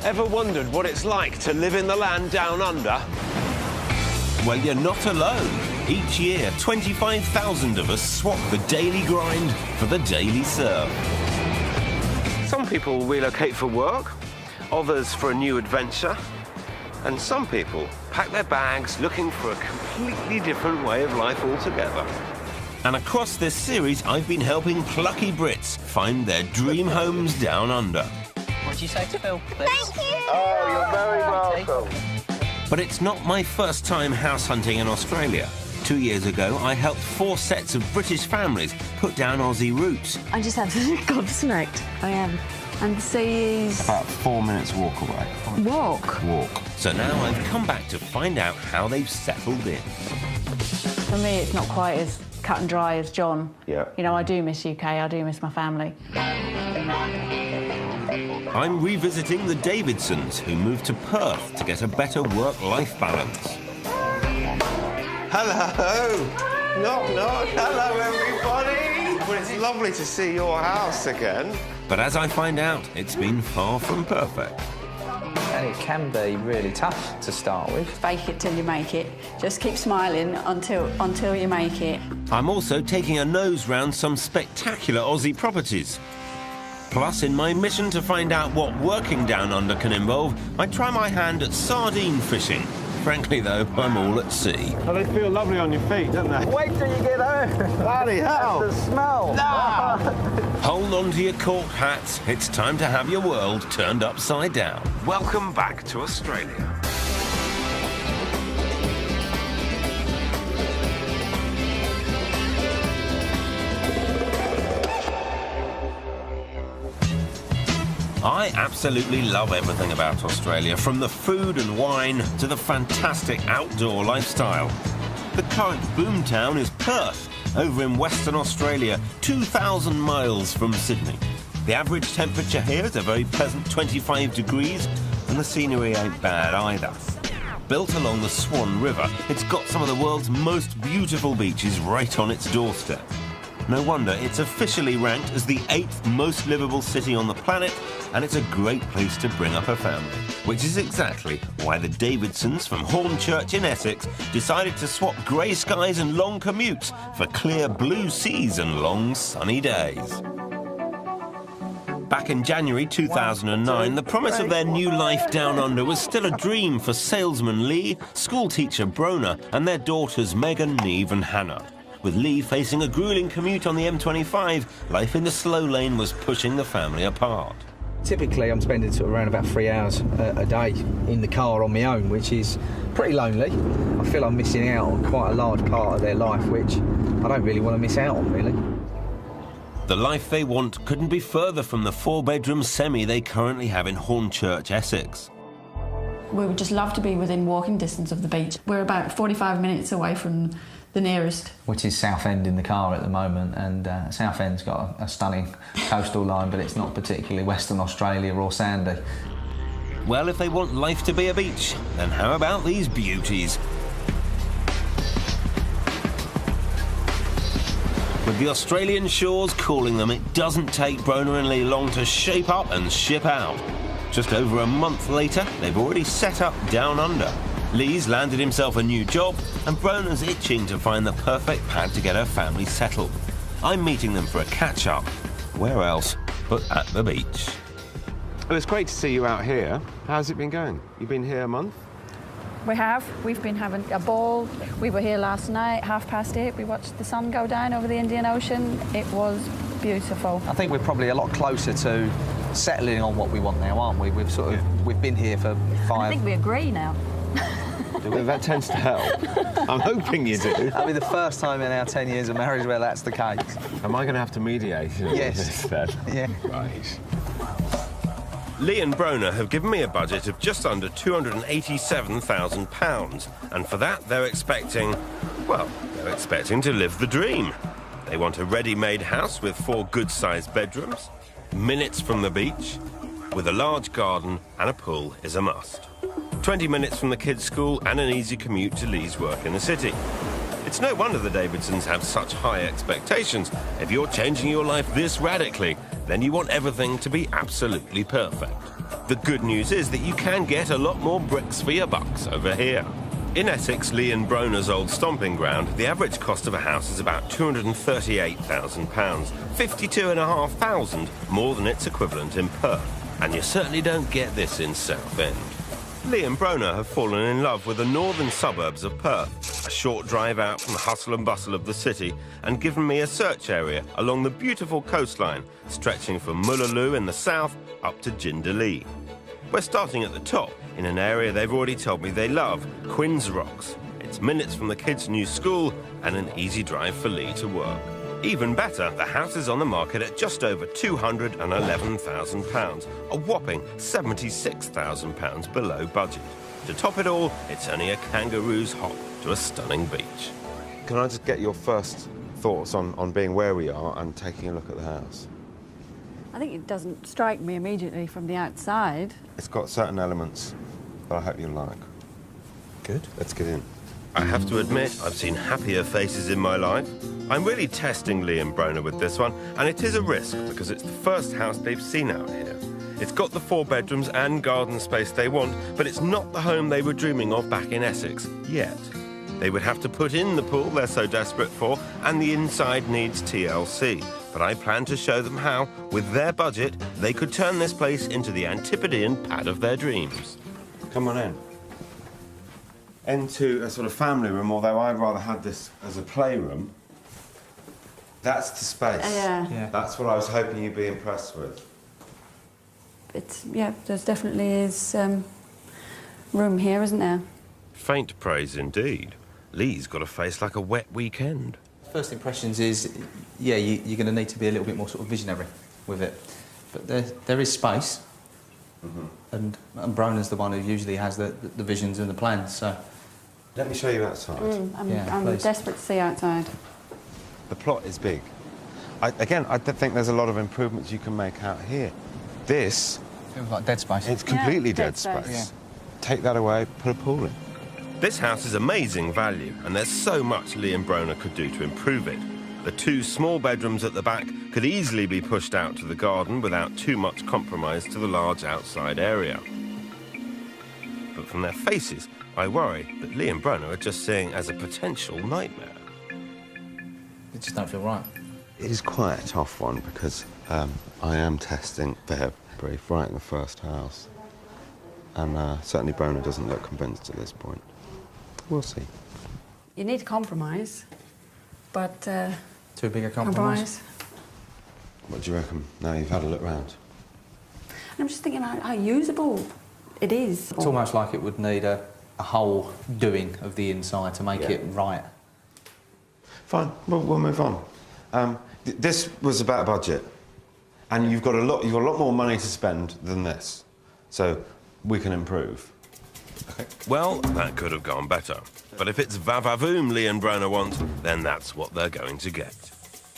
Ever wondered what it's like to live in the land down under? Well, you're not alone. Each year, 25,000 of us swap the daily grind for the daily surf. Some people relocate for work, others for a new adventure, and some people pack their bags looking for a completely different way of life altogether. And across this series, I've been helping plucky Brits find their dream homes down under. What do you say to Phil, please? Thank you! Oh, you're very welcome. But it's not my first time house hunting in Australia. 2 years ago, I helped 4 sets of British families put down Aussie roots. I'm just absolutely gobsmacked. I am. And the sea is... About 4 minutes walk away. Walk? Walk. So now I've come back to find out how they've settled in. For me, it's not quite as cut and dry as John. Yeah. You know, I do miss UK, I do miss my family. I'm revisiting the Davidsons, who moved to Perth to get a better work-life balance. Hello! Knock, knock. Hello, everybody! Well, it's lovely to see your house again. But as I find out, it's been far from perfect. And it can be really tough to start with. Fake it till you make it. Just keep smiling until you make it. I'm also taking a nose round some spectacular Aussie properties. Plus, in my mission to find out what working down under can involve, I try my hand at sardine fishing. Frankly, though, I'm all at sea. Oh, they feel lovely on your feet, don't they? Wait till you get home. Bloody hell! The smell. Ah. Hold on to your cork hats. It's time to have your world turned upside down. Welcome back to Australia. I absolutely love everything about Australia, from the food and wine to the fantastic outdoor lifestyle. The current boomtown is Perth, over in Western Australia, 2,000 miles from Sydney. The average temperature here is a very pleasant 25 degrees, and the scenery ain't bad either. Built along the Swan River, it's got some of the world's most beautiful beaches right on its doorstep. No wonder it's officially ranked as the 8th most livable city on the planet, and it's a great place to bring up a family. Which is exactly why the Davidsons from Hornchurch in Essex decided to swap grey skies and long commutes for clear blue seas and long sunny days. Back in January 2009, the promise of their new life down under was still a dream for salesman Lee, schoolteacher Brona, and their daughters Megan, Neve and Hannah. With Lee facing a gruelling commute on the M25, life in the slow lane was pushing the family apart. Typically, I'm spending sort of around about 3 hours a day in the car on my own, which is pretty lonely. I feel I'm missing out on quite a large part of their life, which I don't really want to miss out on, really. The life they want couldn't be further from the 4-bedroom semi they currently have in Hornchurch, Essex. We would just love to be within walking distance of the beach. We're about 45 minutes away from the nearest. Which is Southend in the car at the moment, and Southend's got a stunning coastal line, but it's not particularly Western Australia or sandy. Well, if they want life to be a beach, then how about these beauties? With the Australian shores calling them, it doesn't take Brona and Lee long to shape up and ship out. Just over a month later, they've already set up down under. Lee's landed himself a new job, and Brona's itching to find the perfect pad to get her family settled. I'm meeting them for a catch-up. Where else but at the beach? Well, it's great to see you out here. How's it been going? You've been here a month? We have. We've been having a ball. We were here last night, 8:30. We watched the sun go down over the Indian Ocean. It was beautiful. I think we're probably a lot closer to settling on what we want now, aren't we? We've been here for 5... I think we agree now. That tends to help. I'm hoping you do. That'll be the first time in our 10 years of marriage where that's the case. Am I going to have to mediate? Yes. Then? Yeah. Right. Lee and Brona have given me a budget of just under £287,000, and for that they're expecting to live the dream. They want a ready-made house with 4 good-sized bedrooms, minutes from the beach, with a large garden and a pool is a must. 20 minutes from the kids' school and an easy commute to Lee's work in the city. It's no wonder the Davidsons have such high expectations. If you're changing your life this radically, then you want everything to be absolutely perfect. The good news is that you can get a lot more bricks for your bucks over here. In Essex, Lee and Broner's old stomping ground, the average cost of a house is about £238,000, £52,500 more than its equivalent in Perth. And you certainly don't get this in Southend. Lee and Broner have fallen in love with the northern suburbs of Perth, a short drive out from the hustle and bustle of the city, and given me a search area along the beautiful coastline, stretching from Mullaloo in the south up to Jindalee. We're starting at the top, in an area they've already told me they love, Quinns Rocks. It's minutes from the kids' new school and an easy drive for Lee to work. Even better, the house is on the market at just over £211,000, a whopping £76,000 below budget. To top it all, it's only a kangaroo's hop to a stunning beach. Can I just get your first thoughts on being where we are and taking a look at the house? I think it doesn't strike me immediately from the outside. It's got certain elements that I hope you'll like. Good. Let's get in. I have to admit, I've seen happier faces in my life. I'm really testing Lee and Broner with this one, and it is a risk because it's the first house they've seen out here. It's got the 4 bedrooms and garden space they want, but it's not the home they were dreaming of back in Essex, yet. They would have to put in the pool they're so desperate for, and the inside needs TLC. But I plan to show them how, with their budget, they could turn this place into the Antipodean pad of their dreams. Come on in. Into a sort of family room, although I'd rather have this as a playroom. That's the space. Yeah. That's what I was hoping you'd be impressed with. There's definitely is room here, isn't there? Faint praise indeed. Lee's got a face like a wet weekend. First impressions is, yeah, you're going to need to be a little bit more sort of visionary with it. But there is space. And Broner's the one who usually has the visions and the plans, so... Let me show you outside. I'm desperate to see outside. The plot is big. I think there's a lot of improvements you can make out here. This... Feels like dead space. It's completely dead space. space. Yeah. Take that away, put a pool in. This house is amazing value, and there's so much Lee and Broner could do to improve it. The 2 small bedrooms at the back could easily be pushed out to the garden without too much compromise to the large outside area. But from their faces, I worry that Lee and Broner are just seeing as a potential nightmare. It just don't feel right. It is quite a tough one because I am testing their brief right in the first house. And certainly Broner doesn't look convinced at this point. We'll see. You need to compromise, but... Too big a compromise? What do you reckon, now you've had a look round? I'm just thinking how usable it is. It's almost like it would need a whole doing of the inside to make it right. Fine, we'll move on. This was about budget, and you've got a lot more money to spend than this, so we can improve. Okay. Well, that could have gone better. But if it's va-va-voom Lee and Broner want, then that's what they're going to get.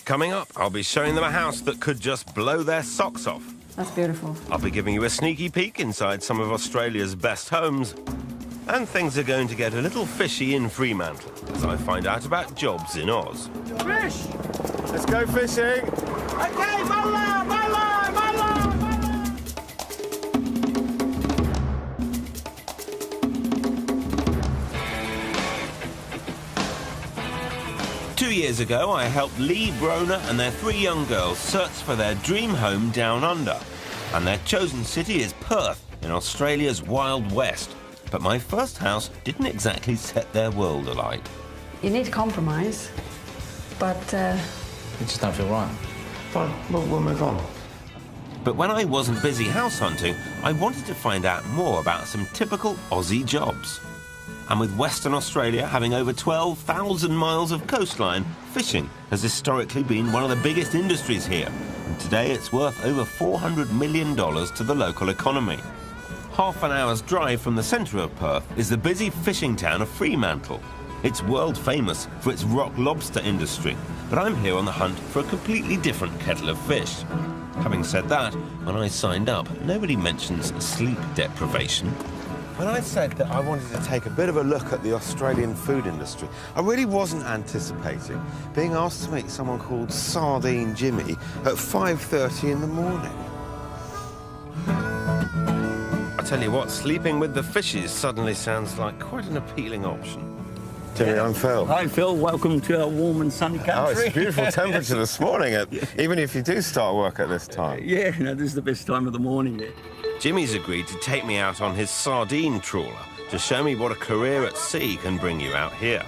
Coming up, I'll be showing them a house that could just blow their socks off. That's beautiful. I'll be giving you a sneaky peek inside some of Australia's best homes. And things are going to get a little fishy in Fremantle as I find out about jobs in Oz. Fish! Let's go fishing! Okay, my line, my line, my line, my line! 2 years ago, I helped Lee, Broner and their 3 young girls search for their dream home down under. And their chosen city is Perth, in Australia's Wild West. But my first house didn't exactly set their world alight. You need to compromise, but... It just don't feel right. Fine, we'll move on. But when I wasn't busy house hunting, I wanted to find out more about some typical Aussie jobs. And with Western Australia having over 12,000 miles of coastline, fishing has historically been one of the biggest industries here. And today it's worth over $400 million to the local economy. Half an hour's drive from the centre of Perth is the busy fishing town of Fremantle. It's world famous for its rock lobster industry, but I'm here on the hunt for a completely different kettle of fish. Having said that, when I signed up, nobody mentions sleep deprivation. When I said that I wanted to take a bit of a look at the Australian food industry, I really wasn't anticipating being asked to meet someone called Sardine Jimmy at 5:30 in the morning. I tell you what, sleeping with the fishes suddenly sounds like quite an appealing option. Jimmy, I'm Phil. Hi, Phil. Welcome to our warm and sunny country. Oh, it's a beautiful temperature this morning, even if you do start work at this time. Yeah, no, this is the best time of the morning. Yeah. Jimmy's agreed to take me out on his sardine trawler to show me what a career at sea can bring you out here.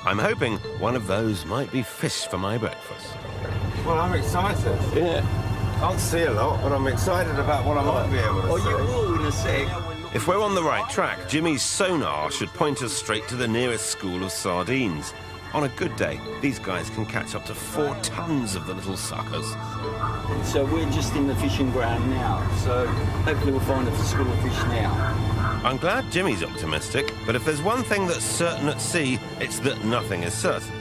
I'm hoping one of those might be fish for my breakfast. Well, I'm excited. Yeah. Can't see a lot, but I'm excited about what I might be able to see. You will in a sec. If we're on the right track, Jimmy's sonar should point us straight to the nearest school of sardines. On a good day, these guys can catch up to 4 tons of the little suckers. So we're just in the fishing ground now, so hopefully we'll find a school of fish now. I'm glad Jimmy's optimistic, but if there's one thing that's certain at sea, it's that nothing is certain.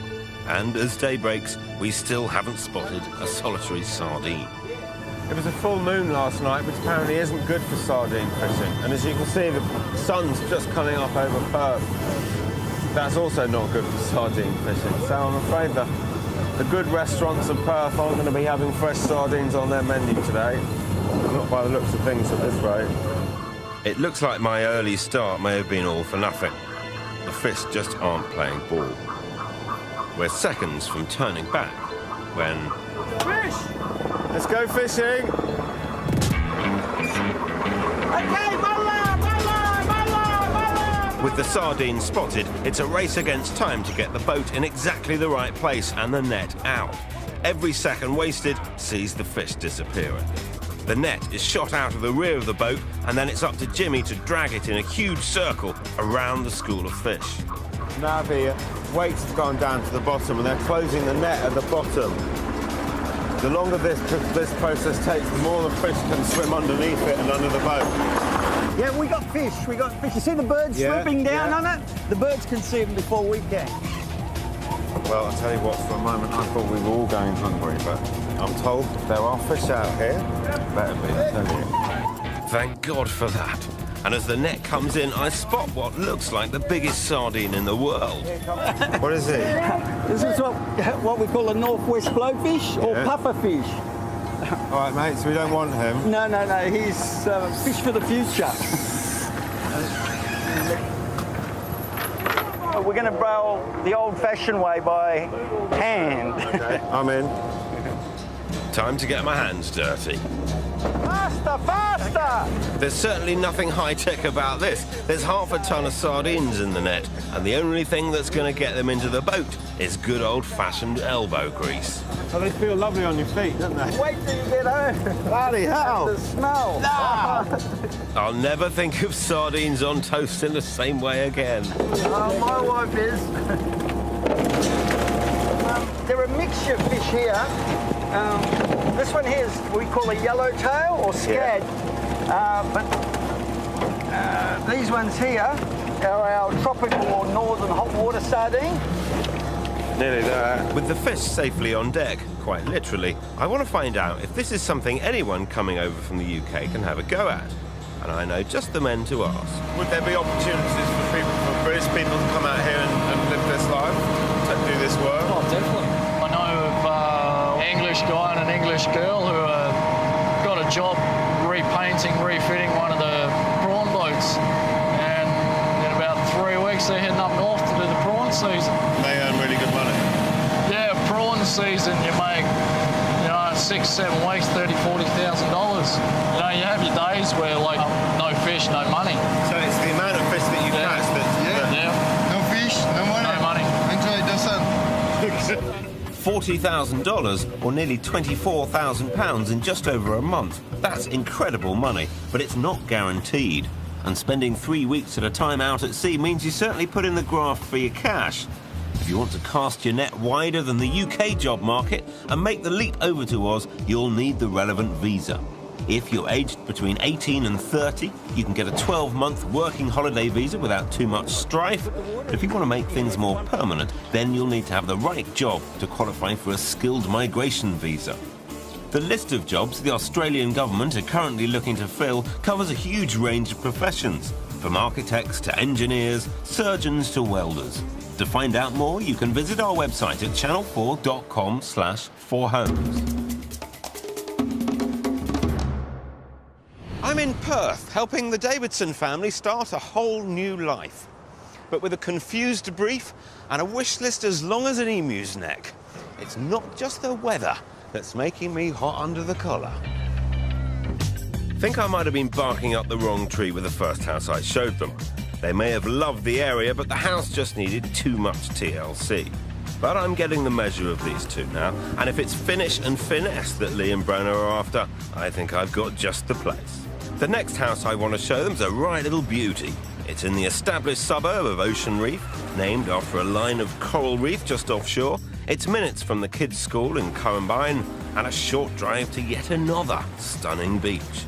And as day breaks, we still haven't spotted a solitary sardine. It was a full moon last night, which apparently isn't good for sardine fishing. And as you can see, the sun's just coming up over Perth. That's also not good for sardine fishing. So I'm afraid the good restaurants of Perth aren't going to be having fresh sardines on their menu today. Not by the looks of things at this rate. It looks like my early start may have been all for nothing. The fish just aren't playing ball. We're seconds from turning back when... Fish! Let's go fishing! With the sardines spotted, it's a race against time to get the boat in exactly the right place and the net out. Every second wasted sees the fish disappearing. The net is shot out of the rear of the boat, and then it's up to Jimmy to drag it in a huge circle around the school of fish. Now the weights have gone down to the bottom and they're closing the net at the bottom. The longer this process takes, the more the fish can swim underneath it and under the boat. Yeah, we got fish. You see the birds swooping down on it? The birds can see them before we can. Well, I'll tell you what, for a moment I thought we were all going hungry, but I'm told there are fish out here. Better be, I tell you. Thank God for that. And as the net comes in, I spot what looks like the biggest sardine in the world. What is it? This is what we call a northwest blowfish or pufferfish. All right, mate, so we don't want him. No, he's fish for the future. We're going to broil the old-fashioned way by hand. Okay, I'm in. Time to get my hands dirty. Faster, faster! There's certainly nothing high-tech about this. There's half a ton of sardines in the net, and the only thing that's going to get them into the boat is good old-fashioned elbow grease. Oh, they feel lovely on your feet, don't they? Wait till you get home. Bloody hell! The smell. I'll never think of sardines on toast in the same way again. My wife is. They're a mixture of fish here. This one here is we call a yellowtail or scad, but these ones here are our tropical or northern hot water sardine. Nearly there. With the fish safely on deck, quite literally, I want to find out if this is something anyone coming over from the UK can have a go at. And I know just the men to ask. Would there be opportunities for British people to come out here and live this life, to do this work? Oh, definitely. I know of an English guy and an English girl who got a job refitting one of the prawn boats. And in about 3 weeks, they're heading up north to do the prawn season. They earn really good money. Yeah, prawn season, you make, 6, 7 weeks, $30,000, $40,000. You have your days where, like, no fish, no money. So it's the amount of fish that you catch that's... Yeah. No fish, no money. No money. Enjoy the sun. $40,000 or nearly £24,000 in just over a month. That's incredible money, but it's not guaranteed. And spending 3 weeks at a time out at sea means you certainly put in the graft for your cash. If you want to cast your net wider than the UK job market and make the leap over to Oz, you'll need the relevant visa. If you're aged between 18 and 30, you can get a 12-month working holiday visa without too much strife. But if you want to make things more permanent, then you'll need to have the right job to qualify for a skilled migration visa. The list of jobs the Australian government are currently looking to fill covers a huge range of professions. from architects to engineers, surgeons to welders. To find out more, you can visit our website at channel4.com/4homes. I'm in Perth, helping the Davidson family start a whole new life, but with a confused brief and a wish list as long as an emu's neck. It's not just the weather that's making me hot under the collar. Think I might have been barking up the wrong tree with the first house I showed them. They may have loved the area, but the house just needed too much TLC. But I'm getting the measure of these two now, and if it's finish and finesse that Lee and Brenner are after, I think I've got just the place. The next house I want to show them's a right little beauty. It's in the established suburb of Ocean Reef, named after a line of coral reef just offshore. It's minutes from the kids' school in Coembine, and a short drive to yet another stunning beach.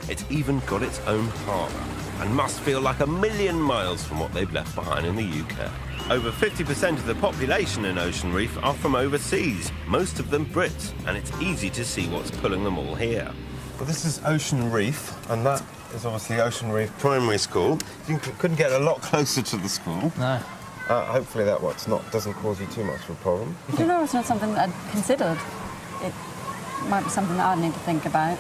It's even got its own harbour, and must feel like a million miles from what they've left behind in the UK. Over 50% of the population in Ocean Reef are from overseas, most of them Brits, and it's easy to see what's pulling them all here. Well, this is Ocean Reef, and that is obviously Ocean Reef Primary School. You couldn't get a lot closer to the school. No. Hopefully that doesn't cause you too much of a problem. I don't know, it's not something I'd considered. It might be something that I'd need to think about.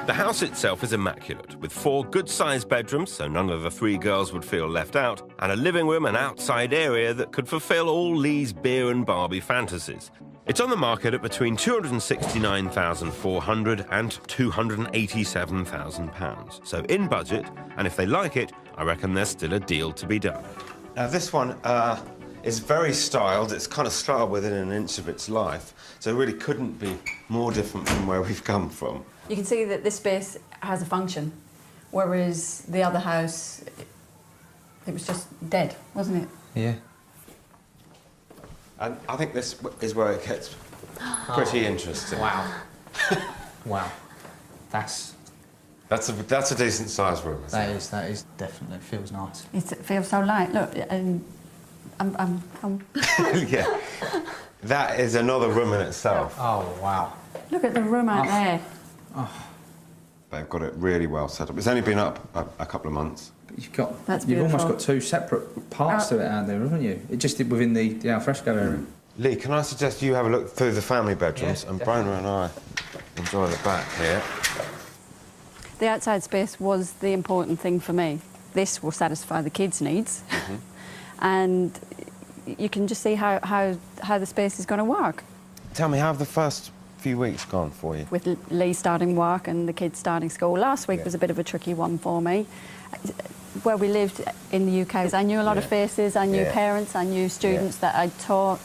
The house itself is immaculate, with 4 good-sized bedrooms, so none of the 3 girls would feel left out, and a living room and outside area that could fulfill all Lee's beer and Barbie fantasies. It's on the market at between £269,400 and £287,000. So in budget, and if they like it, I reckon there's still a deal to be done. Now this one is very styled. It's kind of styled within an inch of its life, so it really couldn't be more different from where we've come from. You can see that this space has a function, whereas the other house, it was just dead, wasn't it? Yeah. And I think this is where it gets pretty interesting. Wow. Wow. That's a decent sized room. That is definitely feels nice. It feels so light. Look, and I'm Yeah. That is another room in itself. Oh wow. Look at the room out there. Oh. They've got it really well set up. It's only been up a couple of months. You've almost beautiful. got 2 separate parts to it out there, haven't you? It just within the alfresco area. Lee, can I suggest you have a look through the family bedrooms, and Bronner and I enjoy the back here. The outside space was the important thing for me. This will satisfy the kids' needs, and you can just see how the space is going to work. Tell me, how have the first few weeks gone for you? With Lee starting work and the kids starting school. Last week was a bit of a tricky one for me. Where we lived in the UK, I knew a lot of faces, I knew parents, I knew students that I'd taught.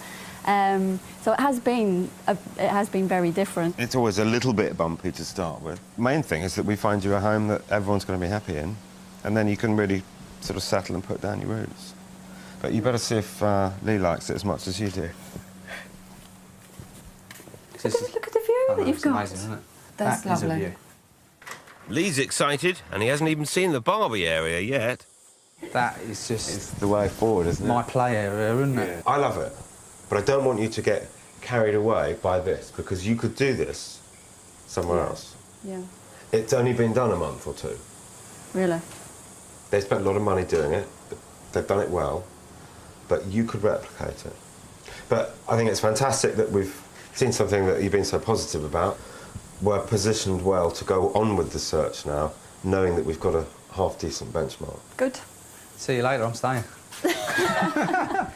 So it has been very different. It's always a little bit bumpy to start with. Main thing is that we find you a home that everyone's going to be happy in, and then you can really sort of settle and put down your roots. But you better see if Lee likes it as much as you do. Look at the view that you've got. Amazing, isn't it? That's That is a lovely. view. Lee's excited, and he hasn't even seen the Barbie area yet. That is just It's the way forward, isn't it? my play area, isn't it? I love it, but I don't want you to get carried away by this, because you could do this somewhere else. Yeah, It's only been done a month or 2. really. They spent a lot of money doing it. They've done it well, but you could replicate it. But I think it's fantastic that we've seen something that you've been so positive about. We're positioned well to go on with the search now, knowing that we've got a half-decent benchmark. Good. See you later, I'm staying.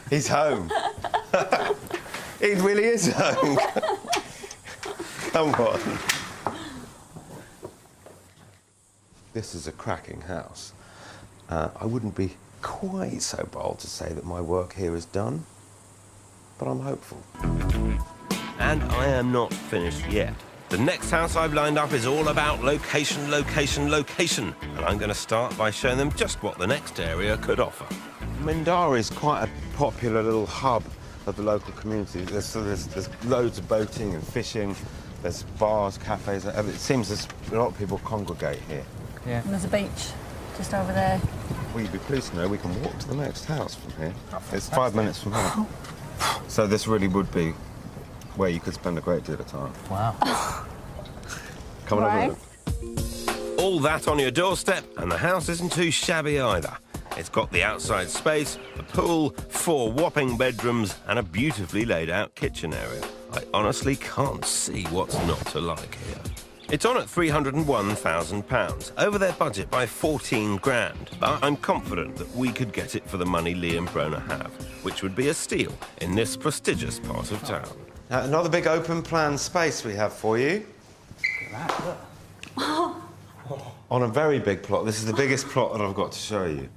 He's home. He really is home. Come on. This is a cracking house. I wouldn't be quite so bold to say that my work here is done, but I'm hopeful. And I am not finished yet. The next house I've lined up is all about location, location, location. And I'm going to start by showing them just what the next area could offer. Mindara is quite a popular little hub of the local community. There's loads of boating and fishing. There's bars, cafes. It seems there's a lot of people congregate here. Yeah. And there's a beach just over there. Well, you'd be pleased to know we can walk to the next house from here. It's 5 minutes from here. So this really would be where you could spend a great deal of time. Wow. Come on over. All that on your doorstep, and the house isn't too shabby either. It's got the outside space, the pool, 4 whopping bedrooms, and a beautifully laid out kitchen area. I honestly can't see what's not to like here. It's on at £301,000, over their budget by 14 grand. But I'm confident that we could get it for the money Lee and Brona have, which would be a steal in this prestigious part of town. Now, another big open plan space we have for you. Look at that, look. On a very big plot. This is the biggest plot that I've got to show you.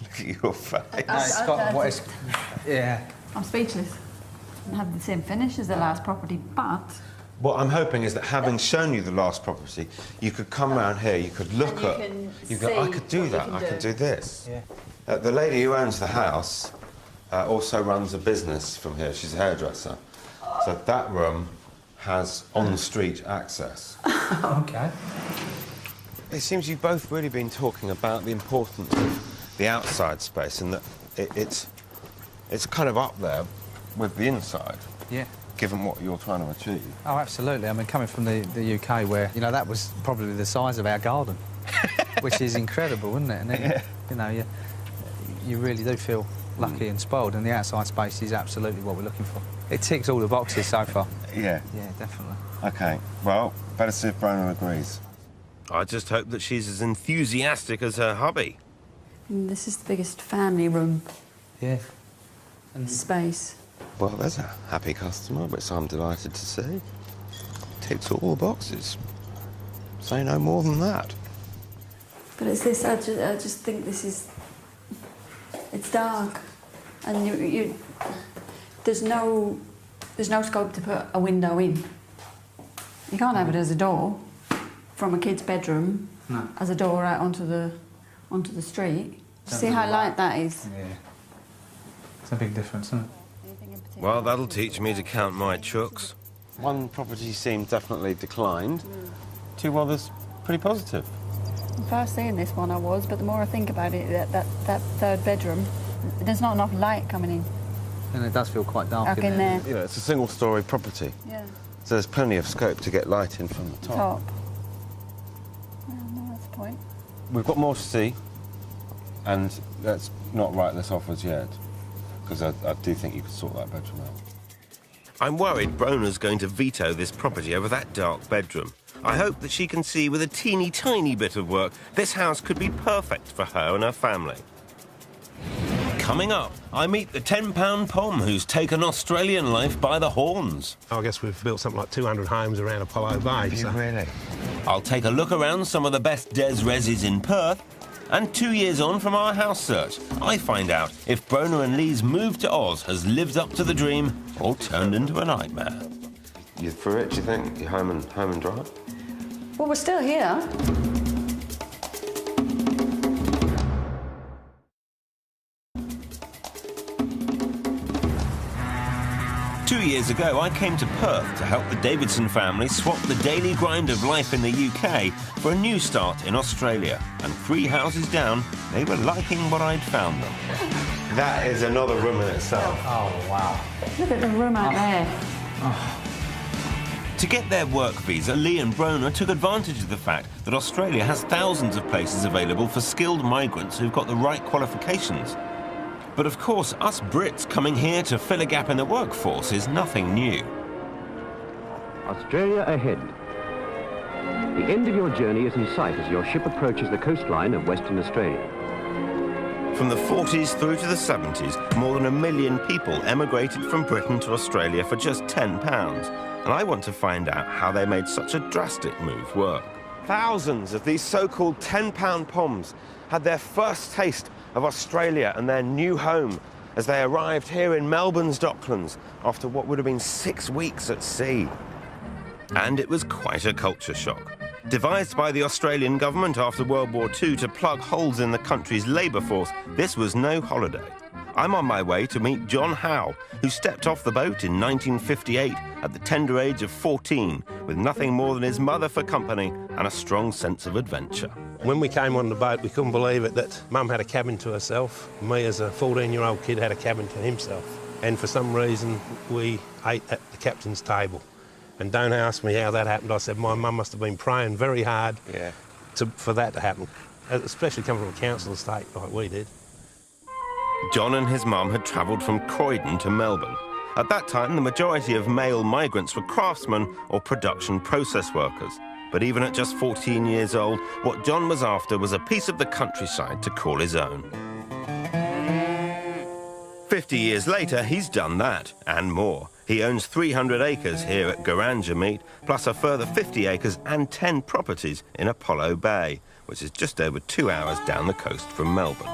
Look at your face. It's got what is... Yeah. I'm speechless. It have the same finish as the last property, but... What I'm hoping is that having shown you the last property, you could come round here, you could look at... You go, I could do that, I could do this. Yeah. The lady who owns the house also runs a business from here. She's a hairdresser. So that room has on-street access. OK. It seems you've both really been talking about the importance of the outside space and that it's kind of up there with the inside. Yeah. Given what you're trying to achieve. Oh, absolutely. I mean, coming from the UK where, you know, that was probably the size of our garden, which is incredible, isn't it? And then, Yeah. you know, you really do feel lucky and spoiled, and the outside space is absolutely what we're looking for. It ticks all the boxes so far. Yeah. Yeah, definitely. OK, well, better see if Brona agrees. I just hope that she's as enthusiastic as her hubby. This is the biggest family room Yeah. And space. Well, there's a happy customer, which I'm delighted to see. Ticks all the boxes. Say no more than that. But it's this, I just think this is... It's dark. And there's no scope to put a window in. You can't have it as a door from a kid's bedroom, no, as a door out onto the street. See how light that is? Yeah. It's a big difference, isn't it? Well, that'll teach me to count my chooks. One property seemed definitely declined. 2 others pretty positive. First seeing this one I was, but the more I think about it, that third bedroom, there's not enough light coming in. And it does feel quite dark Dark in there. You know, it's a single-storey property. Yeah. So there's plenty of scope to get light in from the top. Yeah, no, that's the point. We've got more to see, and let's not write this off as yet, because I do think you could sort that bedroom out. I'm worried Brona's going to veto this property over that dark bedroom. I hope that she can see with a teeny tiny bit of work, this house could be perfect for her and her family. Coming up, I meet the £10 Pom who's taken Australian life by the horns. I guess we've built something like 200 homes around Apollo Bay. So. Really? I'll take a look around some of the best des resis in Perth. And 2 years on from our house search, I find out if Brona and Lee's move to Oz has lived up to the dream or turned into a nightmare. You through it, do you think? You're home and dry? Well, we're still here. 2 years ago, I came to Perth to help the Davidson family swap the daily grind of life in the UK for a new start in Australia. And 3 houses down, they were liking what I'd found them. That is another room in itself. Oh, wow. Look at the room out there. Oh. To get their work visa, Lee and Brona took advantage of the fact that Australia has thousands of places available for skilled migrants who've got the right qualifications. But of course, us Brits coming here to fill a gap in the workforce is nothing new. Australia ahead. The end of your journey is in sight as your ship approaches the coastline of Western Australia. From the 40s through to the 70s, more than 1 million people emigrated from Britain to Australia for just £10. And I want to find out how they made such a drastic move work. Thousands of these so-called £10 Poms had their first taste of Australia and their new home as they arrived here in Melbourne's Docklands after what would have been 6 weeks at sea. And it was quite a culture shock. Devised by the Australian government after World War II to plug holes in the country's labour force, this was no holiday. I'm on my way to meet John Howe, who stepped off the boat in 1958 at the tender age of 14, with nothing more than his mother for company and a strong sense of adventure. When we came on the boat, we couldn't believe it that Mum had a cabin to herself. Me, as a 14-year-old kid, had a cabin to himself. And for some reason, we ate at the captain's table. And don't ask me how that happened. I said my mum must have been praying very hard for that to happen, especially coming from a council estate like we did. John and his mum had travelled from Croydon to Melbourne. At that time, the majority of male migrants were craftsmen or production process workers. But even at just 14 years old, what John was after was a piece of the countryside to call his own. 50 years later, he's done that, and more. He owns 300 acres here at Garanja Meet, plus a further 50 acres and 10 properties in Apollo Bay, which is just over 2 hours down the coast from Melbourne.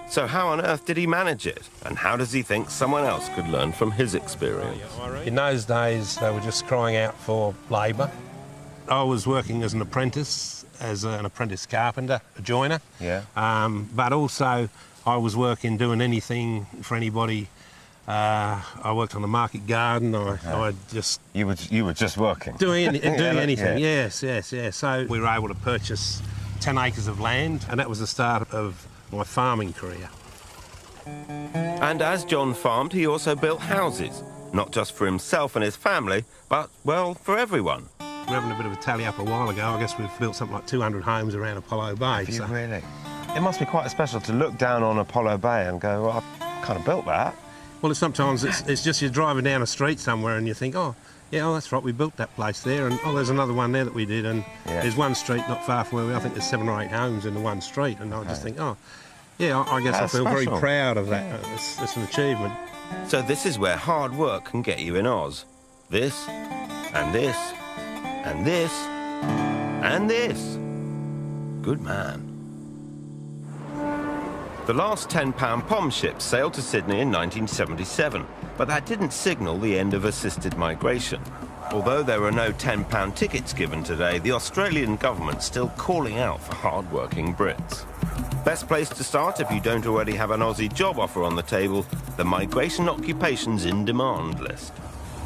So how on earth did he manage it? And how does he think someone else could learn from his experience? In those days, they were just crying out for labour. I was working as an apprentice carpenter, a joiner. Yeah. But also, I was working, doing anything for anybody. I worked on the market garden. I just... You were just working? Doing anything, yes. So we were able to purchase 10 acres of land, and that was the start of my farming career. And as John farmed, he also built houses, not just for himself and his family, but, well, for everyone. We were having a bit of a tally up a while ago. I guess we've built something like 200 homes around Apollo Bay. Have you really? It must be quite special to look down on Apollo Bay and go, well, I kind of built that. Well, sometimes it's just you're driving down a street somewhere and you think, oh, that's right, we built that place there, and there's another one there that we did, and there's one street not far from where I think there's 7 or 8 homes in the one street, and I just think, I guess I feel very proud of that. It's an achievement. So this is where hard work can get you in Oz. This, and this, and this, and this. Good man. The last £10 POM ship sailed to Sydney in 1977, but that didn't signal the end of assisted migration. Although there are no £10 tickets given today, the Australian government's still calling out for hard-working Brits. Best place to start if you don't already have an Aussie job offer on the table, the Migration Occupations in Demand list.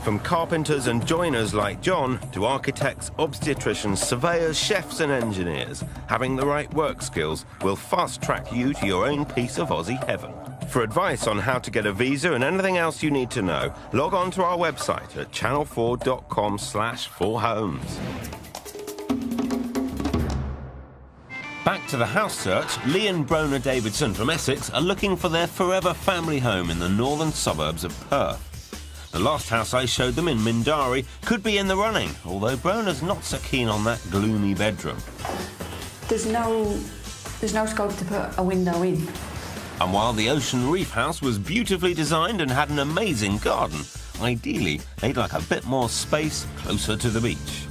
From carpenters and joiners like John to architects, obstetricians, surveyors, chefs and engineers, having the right work skills will fast-track you to your own piece of Aussie heaven. For advice on how to get a visa and anything else you need to know, log on to our website at channel4.com/4homes. Back to the house search, Lee and Brona Davidson from Essex are looking for their forever family home in the northern suburbs of Perth. The last house I showed them in Mindarie could be in the running, although Brona's not so keen on that gloomy bedroom. There's no scope to put a window in. And while the Ocean Reef house was beautifully designed and had an amazing garden, ideally they'd like a bit more space closer to the beach.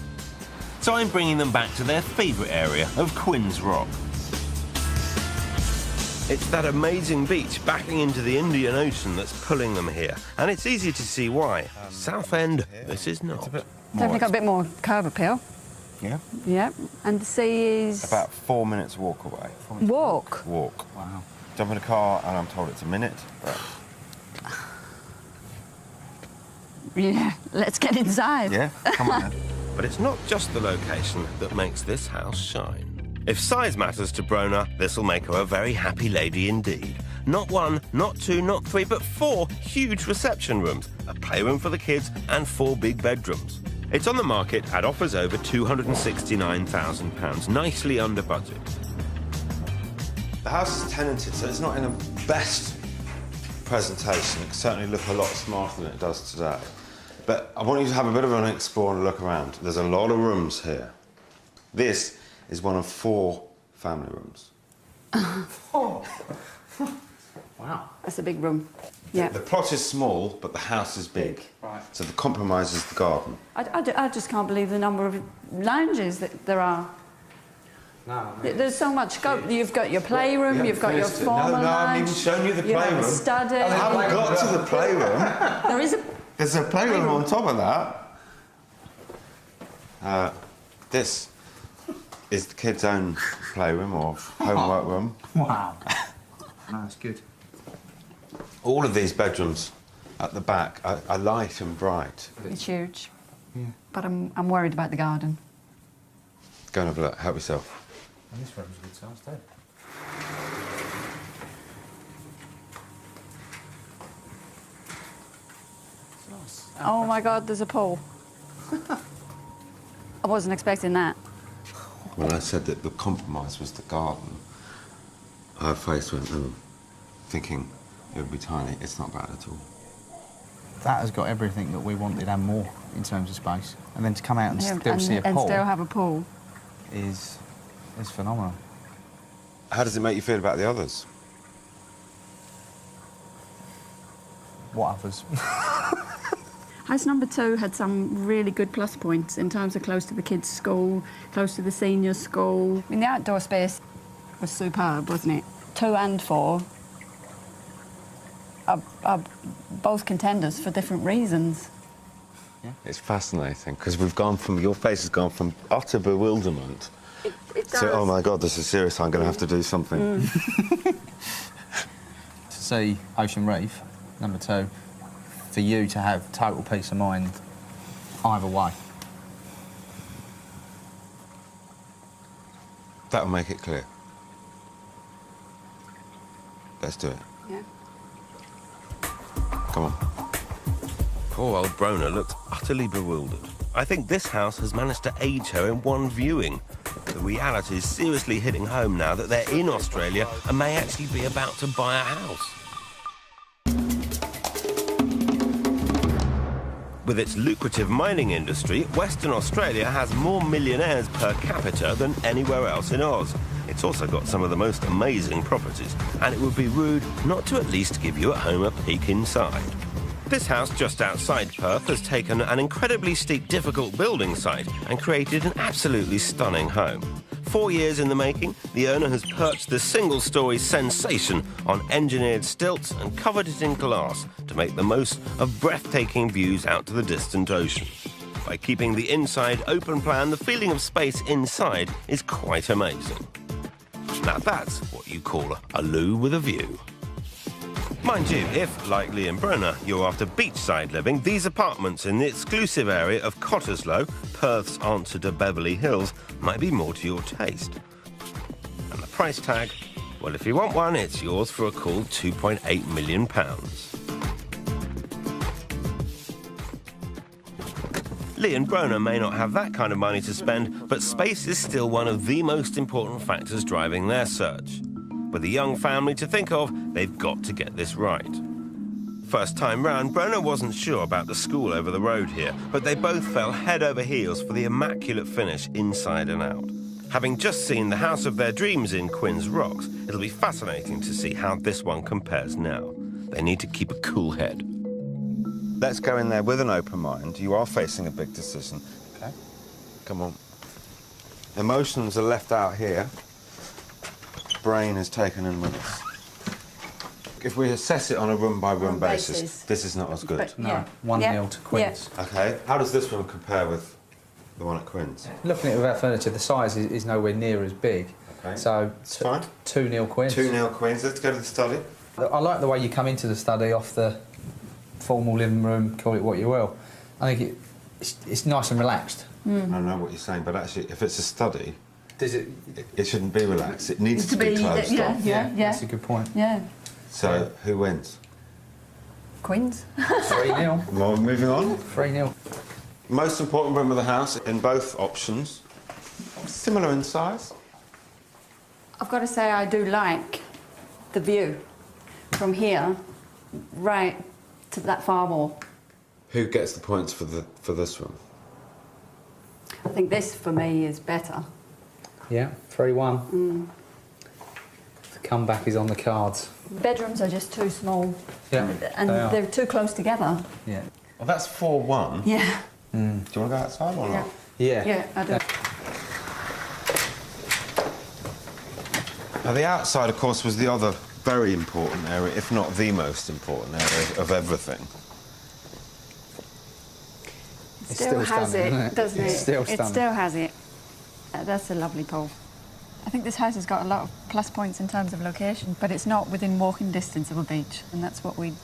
So I'm bringing them back to their favourite area of Quinns Rock. It's that amazing beach backing into the Indian Ocean that's pulling them here, and it's easy to see why. Southend, this is not. Definitely got a bit more curb appeal. Yeah? Yeah, and the sea is... About 4 minutes walk away. Walk? Walk. Wow. Jump in a car and I'm told it's a minute, but... Yeah, let's get inside. Yeah, come on then. But it's not just the location that makes this house shine. If size matters to Brona, this'll make her a very happy lady indeed. Not 1, not 2, not 3, but 4 huge reception rooms, a playroom for the kids and 4 big bedrooms. It's on the market at offers over £269,000, nicely under budget. The house is tenanted, so it's not in the best presentation. It can certainly look a lot smarter than it does today. But I want you to have a bit of an explore and look around. There's a lot of rooms here. This is one of 4 family rooms. Oh. Wow. That's a big room. Yeah. The plot is small, but the house is big. Right. So the compromise is the garden. I just can't believe the number of lounges that there are. No, there's so much scope. You've got your playroom, you've got your formal lounge. No, I haven't even shown you the playroom. You have a study. I haven't got to the playroom. There is a... There's a playroom on top of that. This is the kids' own playroom or homework room. Wow. No, that's good. All of these bedrooms at the back are light and bright. It's huge. Yeah. But I'm worried about the garden. Go and have a look. Help yourself. And this room's a good size too. Oh my God, there's a pool. I wasn't expecting that. When I said that the compromise was the garden, her face went, oh, thinking it would be tiny. It's not bad at all. That has got everything that we wanted and more in terms of space. And then to come out and still see a pool... And still have a pool. ...is phenomenal. How does it make you feel about the others? What others? House number 2 had some really good plus points in terms of close to the kids' school, close to the senior school. I mean, the outdoor space was superb, wasn't it? 2 and 4 are both contenders for different reasons. Yeah. It's fascinating, because we've gone from, your face has gone from utter bewilderment to, oh my God, this is serious, I'm going to have to do something. To see Ocean Reef, number 2, for you to have total peace of mind either way. That'll make it clear. Let's do it. Yeah. Come on. Poor old Brona looked utterly bewildered. I think this house has managed to age her in one viewing. The reality is seriously hitting home now that they're in Australia and may actually be about to buy a house. With its lucrative mining industry, Western Australia has more millionaires per capita than anywhere else in Oz. It's also got some of the most amazing properties, and it would be rude not to at least give you at home a peek inside. This house just outside Perth has taken an incredibly steep, difficult building site and created an absolutely stunning home. 4 years in the making, the owner has perched the single-storey sensation on engineered stilts and covered it in glass to make the most of breathtaking views out to the distant ocean. By keeping the inside open plan, the feeling of space inside is quite amazing. Now that's what you call a loo with a view. Mind you, if, like Lee and Brona, you're after beachside living, these apartments in the exclusive area of Cottesloe, Perth's answer to Beverly Hills, might be more to your taste. And the price tag? Well, if you want one, it's yours for a cool £2.8 million. Lee and Brona may not have that kind of money to spend, but space is still one of the most important factors driving their search. With a young family to think of, they've got to get this right. First time round, Brona wasn't sure about the school over the road here, but they both fell head over heels for the immaculate finish inside and out. Having just seen the house of their dreams in Quinns Rocks, it'll be fascinating to see how this one compares now. They need to keep a cool head. Let's go in there with an open mind. You are facing a big decision. Okay. Come on. Emotions are left out here. Brain is taken in with us. If we assess it on a room-by-room basis, this is not as good. But, no, 1-0 to Quinns. Yeah. OK, how does this one compare with the one at Quinns? Looking at it without furniture, the size is nowhere near as big. OK. So, fine. 2-0 Quinns. 2-0 Quinns. Let's go to the study. I like the way you come into the study off the formal living room, call it what you will. I think it's nice and relaxed. I know what you're saying, but actually, if it's a study, does it shouldn't be relaxed. It needs to be closed off. Yeah. That's a good point. Yeah. So, who wins? Quinns. 3-0. Well, moving on. 3-0. Most important room of the house in both options. Similar in size. I've got to say I do like the view from here right to that far wall. Who gets the points for this room? I think this for me is better. Yeah, 3-1. The comeback is on the cards. Bedrooms are just too small. Yeah, and they're too close together. Yeah. Well, that's 4-1. Yeah. Do you want to go outside or not? Yeah. Yeah, I do. Now, the outside, of course, was the other very important area, if not the most important area of everything. It still has it, doesn't it? It's still stunning. It still has it. That's a lovely pool. I think this house has got a lot of plus points in terms of location, but it's not within walking distance of a beach, and that's what we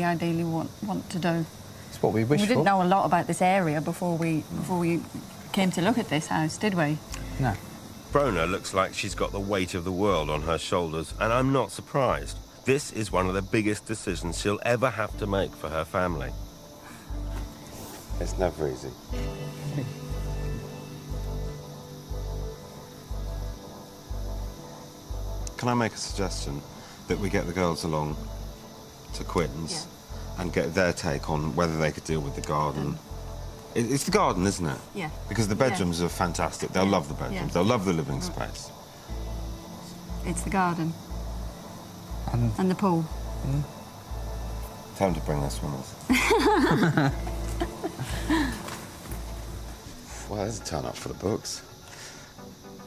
ideally want to do. It's what we wish for. We didn't know a lot about this area before we came to look at this house, did we? No. Brona looks like she's got the weight of the world on her shoulders, and I'm not surprised. This is one of the biggest decisions she'll ever have to make for her family. It's never easy. Can I make a suggestion that we get the girls along to Quinn's and get their take on whether they could deal with the garden? It's the garden, isn't it? Yeah. Because the bedrooms are fantastic. They'll love the bedrooms. Yeah. They'll love the living space. It's the garden. And the pool. Time to bring this one us. Well, there's a turn up for the books.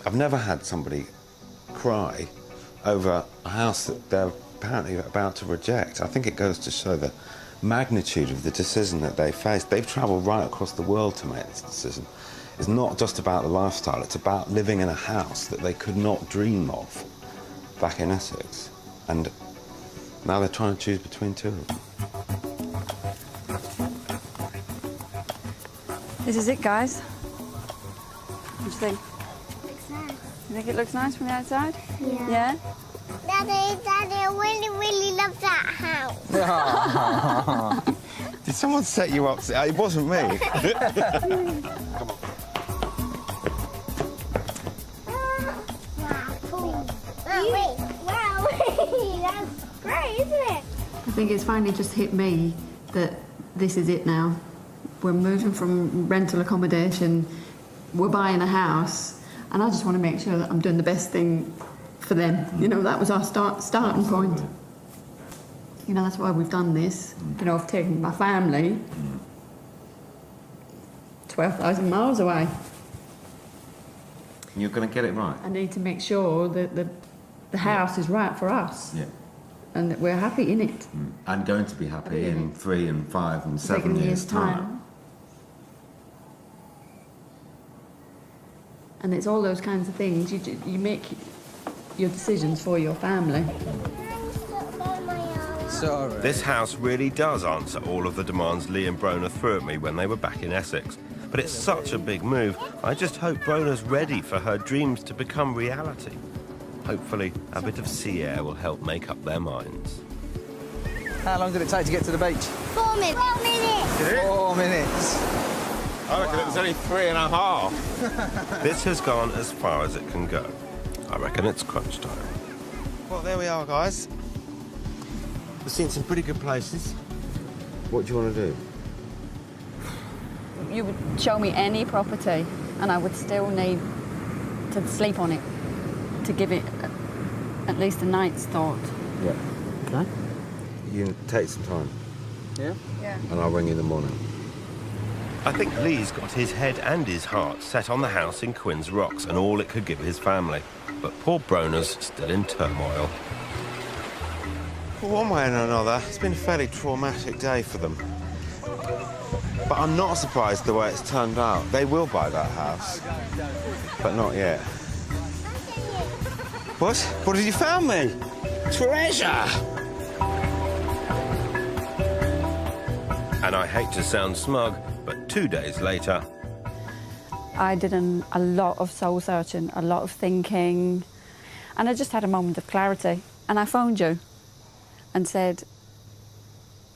I've never had somebody cry over a house that they're apparently about to reject. I think it goes to show the magnitude of the decision that they faced. They've travelled right across the world to make this decision. It's not just about the lifestyle, it's about living in a house that they could not dream of back in Essex. And now they're trying to choose between two of them. This is it, guys. What do you think? Looks nice. You think it looks nice from the outside? Yeah. Yeah? Daddy, I really love that house. Did someone set you up? It wasn't me. Come on. Wow, that's great, isn't it? I think it's finally just hit me that this is it now. We're moving from rental accommodation, we're buying a house, and I just want to make sure that I'm doing the best thing for them. You know, that was our starting point. You know, that's why we've done this. You know, I've taken my family 12,000 miles away. You're going to get it right. I need to make sure that the house is right for us. Yeah. And that we're happy in it. And going to be happy in 3 and 5 and 7 years' time. And it's all those kinds of things. You make your decisions for your family. Sorry. This house really does answer all of the demands Lee and Brona threw at me when they were back in Essex. But it's such a big move. I just hope Brona's ready for her dreams to become reality. Hopefully, a bit of sea air will help make up their minds. How long did it take to get to the beach? 4 minutes. 4 minutes. Did it? 4 minutes. I reckon it was only 3.5. This has gone as far as it can go. I reckon it's crunch time. Well, there we are, guys. We've seen some pretty good places. What do you want to do? You would show me any property and I would still need to sleep on it to give it at least a night's thought. Yeah. Okay. You can take some time. Yeah? Yeah. And I'll ring you in the morning. I think Lee's got his head and his heart set on the house in Quinn's Rocks and all it could give his family. But poor Brona's still in turmoil. Well, one way or another, it's been a fairly traumatic day for them. But I'm not surprised the way it's turned out. They will buy that house. But not yet. What? What have you found me? Treasure! And I hate to sound smug, but 2 days later... I did a lot of soul searching, a lot of thinking, and I just had a moment of clarity. And I phoned you and said,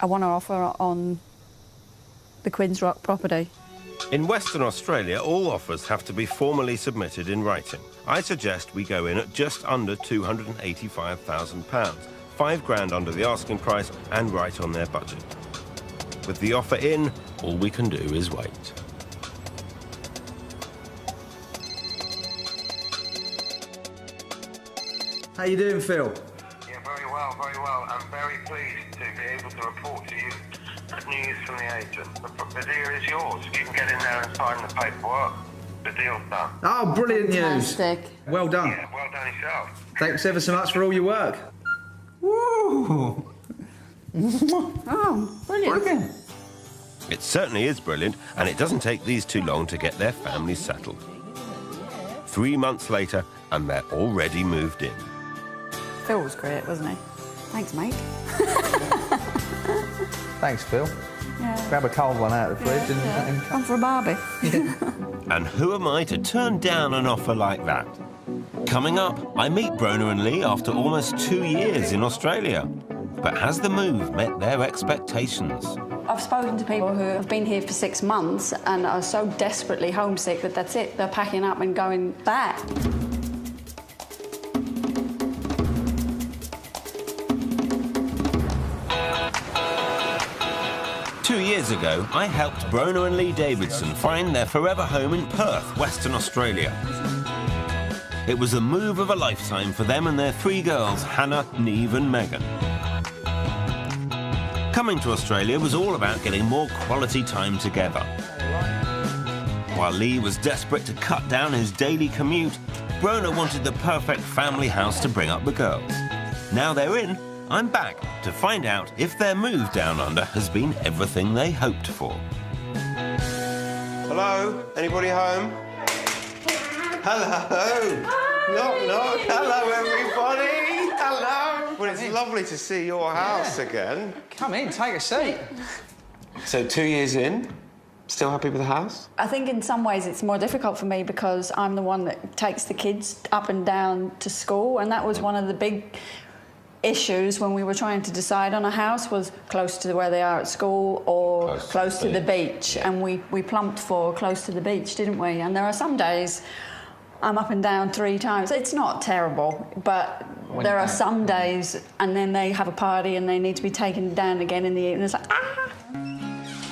I want to offer on the Quinn's Rock property. In Western Australia, all offers have to be formally submitted in writing. I suggest we go in at just under £285,000, £5 under the asking price and right on their budget. With the offer in, all we can do is wait. How you doing, Phil? Yeah, very well, very well. I'm very pleased to be able to report to you news from the agent. The deal is yours. You can get in there and sign the paperwork. The deal's done. Oh, brilliant Fantastic. news. Well done. Yeah, well done yourself. Thanks ever so much for all your work. Woo! Oh, brilliant. It certainly is brilliant, and it doesn't take these too long to get their families settled. 3 months later, and they're already moved in. Phil was great, wasn't he? Thanks, mate. Thanks, Phil. Yeah. Grab a cold one out of the fridge and Come for a barbie. And who am I to turn down an offer like that? Coming up, I meet Brona and Lee after almost 2 years in Australia. But has the move met their expectations? I've spoken to people who have been here for 6 months and are so desperately homesick that that's it, they're packing up and going back. Two years ago, I helped Brona and Lee Davidson find their forever home in Perth, Western Australia. It was a move of a lifetime for them and their 3 girls, Hannah, Neve and Megan. Coming to Australia was all about getting more quality time together. While Lee was desperate to cut down his daily commute, Brona wanted the perfect family house to bring up the girls. Now they're in, I'm back to find out if their move down under has been everything they hoped for. Hello? Anybody home? Hello? Knock, knock. Hello, everybody. Hello. Well, it's lovely to see your house again. Come in, take a seat. So 2 years in, still happy with the house? I think in some ways it's more difficult for me because I'm the one that takes the kids up and down to school, and that was one of the big issues when we were trying to decide on a house, was close to where they are at school or close to the beach. And we plumped for close to the beach, didn't we? And there are some days I'm up and down 3 times. It's not terrible, but there are some days, and then they have a party and they need to be taken down again in the evening. It's like, ah!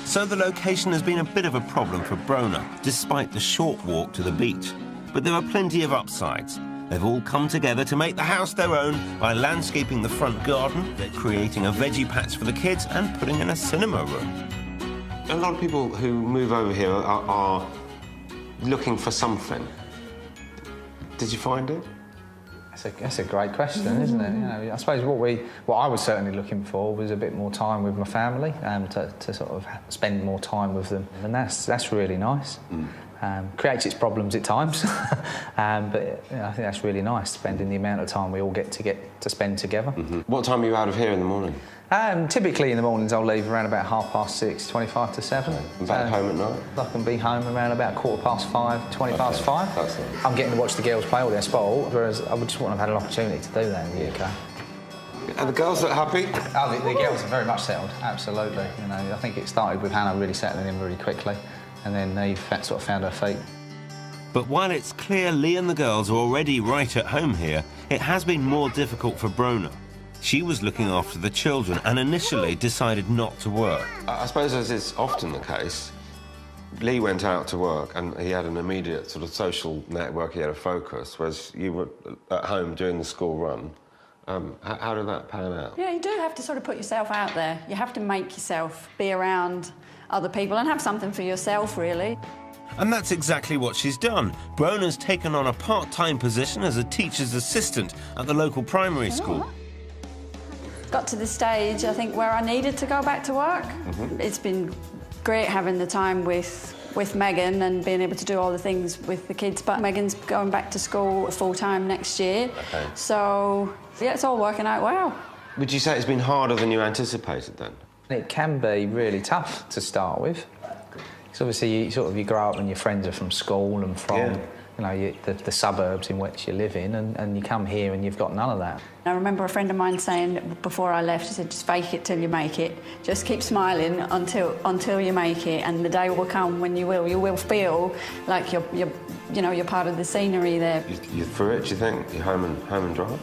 So the location has been a bit of a problem for Brona, despite the short walk to the beach. But there are plenty of upsides. They've all come together to make the house their own by landscaping the front garden, creating a veggie patch for the kids and putting in a cinema room. A lot of people who move over here are looking for something. Did you find it? That's a great question, isn't it? You know, I suppose what I was certainly looking for was a bit more time with my family, to sort of spend more time with them, and that's really nice. Creates its problems at times, but you know, I think that's really nice, spending the amount of time we all get to spend together. What time are you out of here in the morning? Typically in the mornings I'll leave around about 6:30, 25 to 7. And back home at night? I can be home around about 5:15, 20 past 5. That's it. I'm getting to watch the girls play all their sport, whereas I would just want to have had an opportunity to do that in the UK. Are the girls that happy? Oh, the girls are very much settled, absolutely. You know, I think it started with Hannah really settling in really quickly, and then Neve sort of found her feet. But while it's clear Lee and the girls are already right at home here, it has been more difficult for Brona. She was looking after the children and initially decided not to work. I suppose, as is often the case, Lee went out to work and he had an immediate sort of social network, he had a focus, whereas you were at home doing the school run. How did that pan out? Yeah, you do have to sort of put yourself out there. You have to make yourself be around other people and have something for yourself, really. And that's exactly what she's done. Brona's taken on a part-time position as a teacher's assistant at the local primary school. Got to the stage, I think, where I needed to go back to work. It's been great having the time with Megan and being able to do all the things with the kids, but Megan's going back to school full-time next year. So, yeah, it's all working out well. Would you say it's been harder than you anticipated, then? It can be really tough to start with. Because obviously you grow up and your friends are from school and from you know, the suburbs in which you live in, and you come here and you've got none of that. I remember a friend of mine saying before I left, he said, just fake it till you make it. Just keep smiling until you make it, and the day will come when you will feel like you're part of the scenery there. You're through it, do you think? You're home and dry?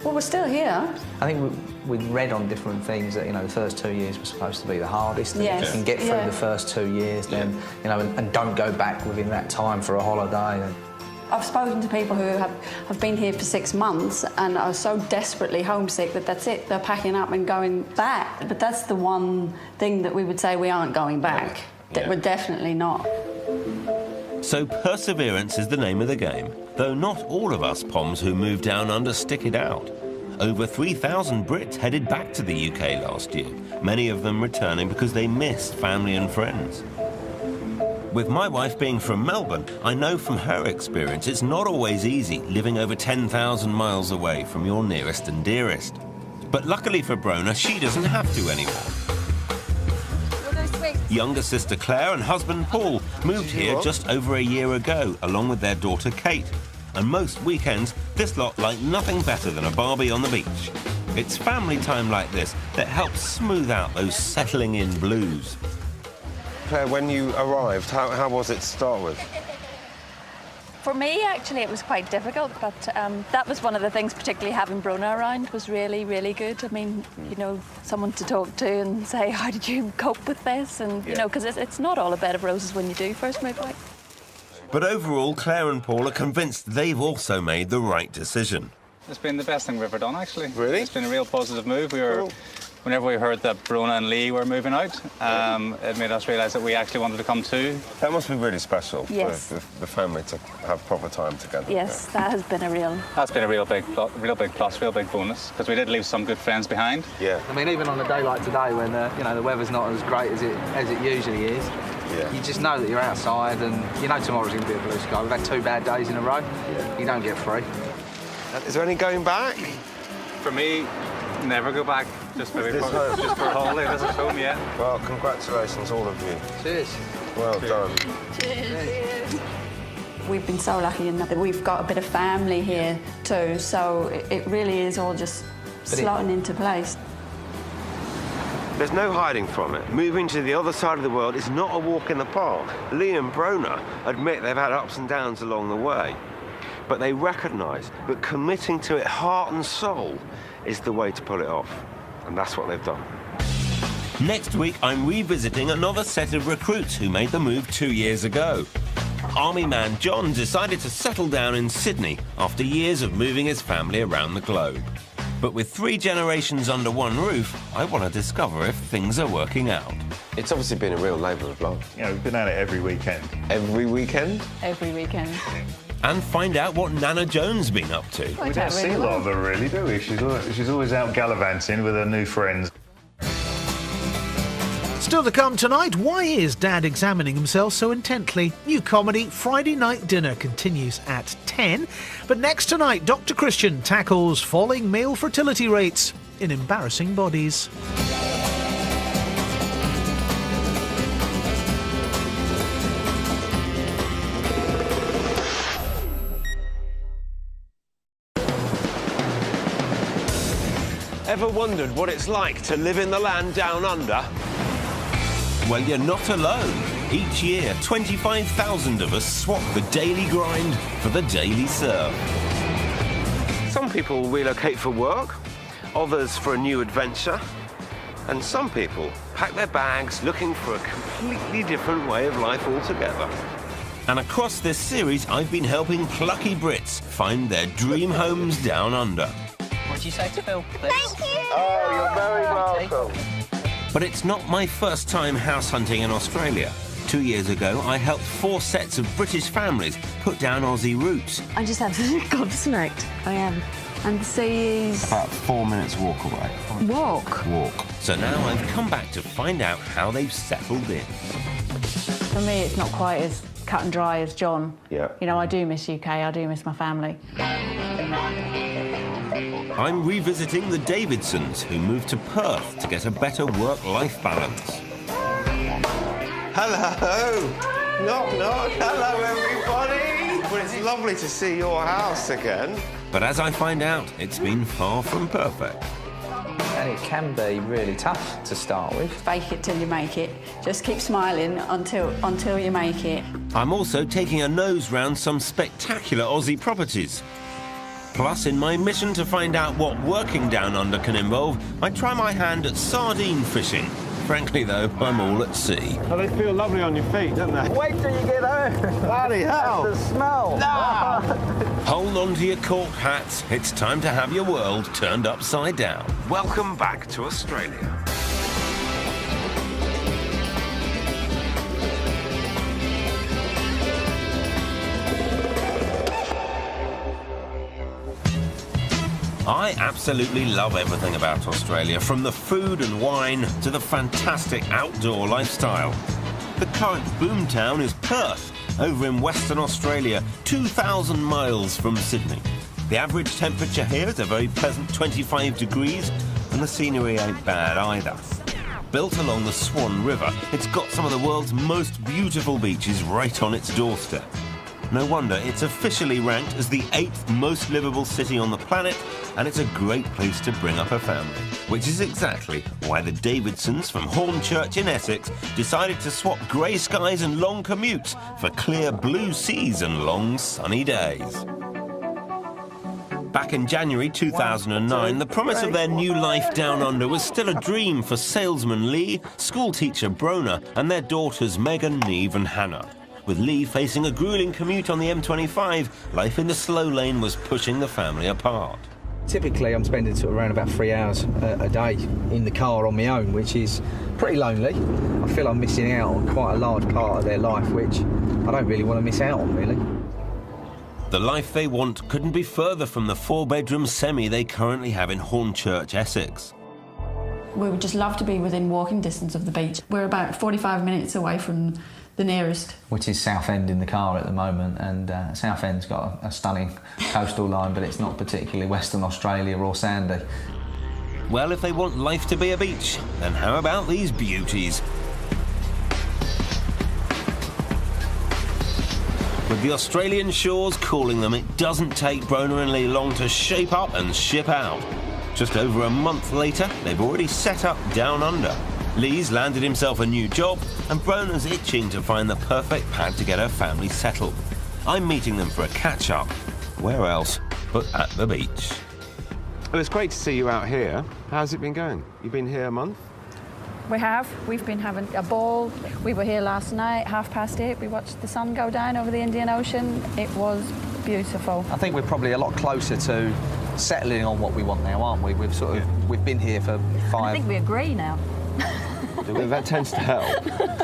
Well, we're still here. I think we'd read on different things that, you know, the first 2 years were supposed to be the hardest. Yes. If you can get through the first 2 years, then, you know, and don't go back within that time for a holiday. I've spoken to people who have been here for 6 months and are so desperately homesick that that's it, they're packing up and going back. But that's the one thing that we would say we aren't going back. That we're definitely not. So perseverance is the name of the game, though not all of us Poms who move down under stick it out. Over 3,000 Brits headed back to the UK last year, many of them returning because they missed family and friends. With my wife being from Melbourne, I know from her experience it's not always easy living over 10,000 miles away from your nearest and dearest. But luckily for Brona, she doesn't have to anymore. Younger sister Claire and husband Paul moved here just over a year ago, along with their daughter Kate. And most weekends, this lot like nothing better than a barbie on the beach. It's family time like this that helps smooth out those settling-in blues. Claire, when you arrived, how was it to start with? For me, actually, it was quite difficult, but that was one of the things, particularly having Brona around, was really, really good. I mean, you know, someone to talk to and say, how did you cope with this? And, you know, because it's not all a bed of roses when you do first move out. But overall, Claire and Paul are convinced they've also made the right decision. It's been the best thing we've ever done, actually. Really? It's been a real positive move. Whenever we heard that Brona and Lee were moving out, it made us realise that we actually wanted to come too. That must be really special yes. for the family to have proper time together. Yes, that has been a real... That's been a real big plus, real big bonus, because we did leave some good friends behind. Yeah. I mean, even on a day like today, when you know, the weather's not as great as it usually is, you just know that you're outside, and you know tomorrow's going to be a blue sky. We've had 2 bad days in a row. Yeah. You don't get free. Is there any going back? For me, never go back. Just for a holiday. This is home, yeah. Well, congratulations, all of you. Cheers. Well done. Cheers. We've been so lucky in that we've got a bit of family here too, so it really is all just slotting into place. There's no hiding from it. Moving to the other side of the world is not a walk in the park. Lee and Brona admit they've had ups and downs along the way, but they recognise that committing to it heart and soul is the way to pull it off, and that's what they've done. Next week, I'm revisiting another set of recruits who made the move 2 years ago. Army man John decided to settle down in Sydney after years of moving his family around the globe. But with 3 generations under one roof, I want to discover if things are working out. It's obviously been a real labour of love. You know, we've been at it every weekend. Every weekend? Every weekend. And find out what Nana Joan's been up to. We don't see a lot of her, really, do we? She's always out gallivanting with her new friends. Still to come tonight, why is Dad examining himself so intently? New comedy, Friday Night Dinner, continues at 10. But next tonight, Dr. Christian tackles falling male fertility rates in embarrassing bodies. Ever wondered what it's like to live in the land down under? Well, you're not alone. Each year, 25,000 of us swap the daily grind for the daily surf. Some people relocate for work, others for a new adventure, and some people pack their bags looking for a completely different way of life altogether. And across this series, I've been helping plucky Brits find their dream homes down under. What do you say to Phil, please? Thank you. Oh, you're very welcome. But it's not my first time house hunting in Australia. 2 years ago, I helped 4 sets of British families put down Aussie roots. I'm just absolutely gobsmacked. I am. And the sea is... About 4 minutes walk away. Walk? Walk. So now I've come back to find out how they've settled in. For me, it's not quite as cut and dry as John. Yeah. You know, I do miss UK, I do miss my family. I'm revisiting the Davidsons, who moved to Perth to get a better work-life balance. Hello! Knock, knock. Hello, everybody! Well, it's lovely to see your house again. But as I find out, it's been far from perfect. And it can be really tough to start with. Fake it till you make it. Just keep smiling until you make it. I'm also taking a nose round some spectacular Aussie properties. Plus, in my mission to find out what working down under can involve, I try my hand at sardine fishing. Frankly, though, I'm all at sea. Oh, they feel lovely on your feet, don't they? Wait till you get home. Bloody hell! The smell. Nah. Hold on to your cork hats. It's time to have your world turned upside down. Welcome back to Australia. I absolutely love everything about Australia, from the food and wine to the fantastic outdoor lifestyle. The current boomtown is Perth, over in Western Australia, 2,000 miles from Sydney. The average temperature here is a very pleasant 25 degrees, and the scenery ain't bad either. Built along the Swan River, it's got some of the world's most beautiful beaches right on its doorstep. No wonder it's officially ranked as the 8th most livable city on the planet, and it's a great place to bring up a family, which is exactly why the Davidsons from Hornchurch in Essex decided to swap grey skies and long commutes for clear blue seas and long sunny days. Back in January 2009, the promise of their new life down under was still a dream for salesman Lee, schoolteacher Brona, and their daughters Megan, Neve and Hannah. With Lee facing a gruelling commute on the M25, life in the slow lane was pushing the family apart. Typically, I'm spending sort of around about 3 hours a day in the car on my own, which is pretty lonely. I feel I'm missing out on quite a large part of their life, which I don't really want to miss out on, really. The life they want couldn't be further from the 4-bedroom semi they currently have in Hornchurch, Essex. We would just love to be within walking distance of the beach. We're about 45 minutes away from the nearest. Which is Southend in the car at the moment, and Southend's got a stunning coastal line, but it's not particularly Western Australia or sandy. Well, if they want life to be a beach, then how about these beauties? With the Australian shores calling them, it doesn't take Brona and Lee long to shape up and ship out. Just over a month later, they've already set up down under. Lee's landed himself a new job, and Brona's itching to find the perfect pad to get her family settled. I'm meeting them for a catch-up. Where else but at the beach? Well, it's great to see you out here. How's it been going? You've been here a month? We have. We've been having a ball. We were here last night, 8:30. We watched the sun go down over the Indian Ocean. It was beautiful. I think we're probably a lot closer to settling on what we want now, aren't we? We've been here for 5... I think we agree now. That tends to help.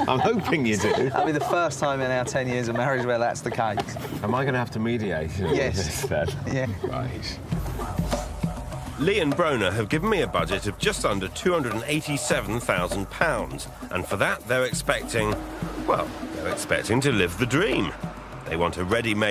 I'm hoping you do. That'll be the first time in our 10 years of marriage where that's the case. Am I going to have to mediate? Yes. Then? Yeah. Right. Lee and Brona have given me a budget of just under £287,000, and for that they're expecting to live the dream. They want a ready-made